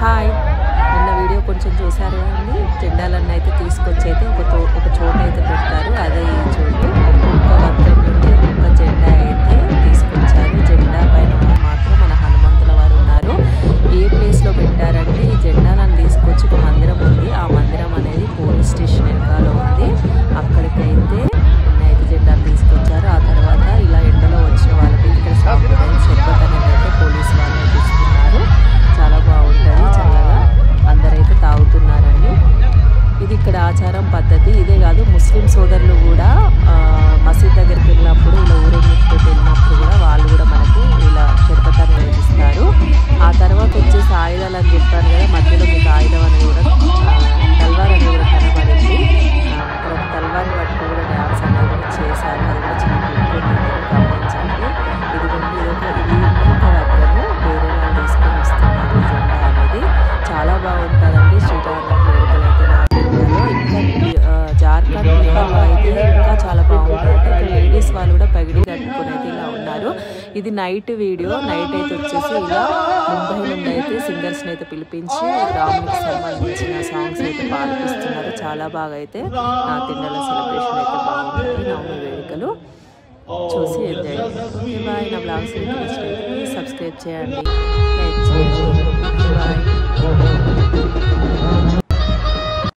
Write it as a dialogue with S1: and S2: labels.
S1: Hi, నిన్న video కొంచెం చూసారు కదండి. జెండాలన్నీ అయితే తీసుకొచ్చి అయితే ఒక చోట అయితే పెట్టారు. అదే ఈ చోటు ఒక్కొక్క వర్గం నుండి ఒక్కొక్క జెండా అయితే తీసుకొచ్చారు. జెండా పైన మాత్రం మన హనుమంతుల వారు ఉన్నారు. ఏ ప్లేస్లో పెట్టారంటే ఈ జెండాలను తీసుకొచ్చి ఒక మందిరం ఉంది. ఆ మందిరం అనేది పోలీస్ స్టేషన్ వెనకాల ఉంది. అక్కడికైతే అయితే జెండాలు తీసుకొచ్చారు. ఆ తర్వాత ఇలా ఎండలో వచ్చిన వాళ్ళకి ఇక్కడ సాంప్రదాయం షర్బత్ అనేది అయితే పోలీసు వాళ్ళు ఇస్తున్నారు. చాలా బాగుంటుంది, చల్లగా అందరైతే తాగుతున్నారండి. ఇది ఇక్కడ ఆచారం పద్ధతి. ఇదే కాదు, ముస్లిం సోదరులు కూడా మసీద్ దగ్గరికి వెళ్ళినప్పుడు ఇలా ఊరేగింపుతో వెళ్ళినప్పుడు కూడా వాళ్ళు కూడా మనకు ఇలా షర్బత్ అనేది ఇస్తారు. ఆ తర్వాత వచ్చేసి ఆయుధాలు అని చెప్పాను కదా, మధ్యలో మీకు ఆయుధం అనేది కూడా తల్వార్ అనేది కూడా కనబడింది. తర్వాత తల్వార్ని బట్టి కూడా డ్యాన్స్ అనేది కూడా చేశారు. అది కూడా చాలా గమనించండి. ఇదిగోండి, ఇది ఇంకొక వర్గము వేరే వాళ్ళు తీసుకొని వస్తున్నారు జెండా అనేది. చాలా బాగుంటుందండి. శ్రీరామనవమి వేడుకలు అయితే నార్త్ ఇండియాలో, ఇంకా జార్ఖండ్ ఇండియాలో అయితే ఇంకా చాలా బాగుంటుంది. ఇక్కడ లేడీస్ వాళ్ళు కూడా పగిడి కట్టుకొని అయితే ఇలా ఉన్నారు. ఇది నైట్ వీడియో. నైట్ అయితే వచ్చేసి ఇలా ముంబై నుండి అయితే సింగర్స్ని అయితే పిలిపించి రామునికి సంబంధించిన సాంగ్స్ అయితే పాల్పిస్తున్నారు. చాలా బాగా అయితే నార్త్ ఇండియాలో సెలబ్రేషన్ అయితే బాగుంటుంది. నవమి వేడుకలు చూసి ఎంజాయ్ చేయండి. బాయ్. నా బ్లాగ్స్ అయితే సబ్స్క్రైబ్ చేయండి, లైక్ చేయండి. బాయ్.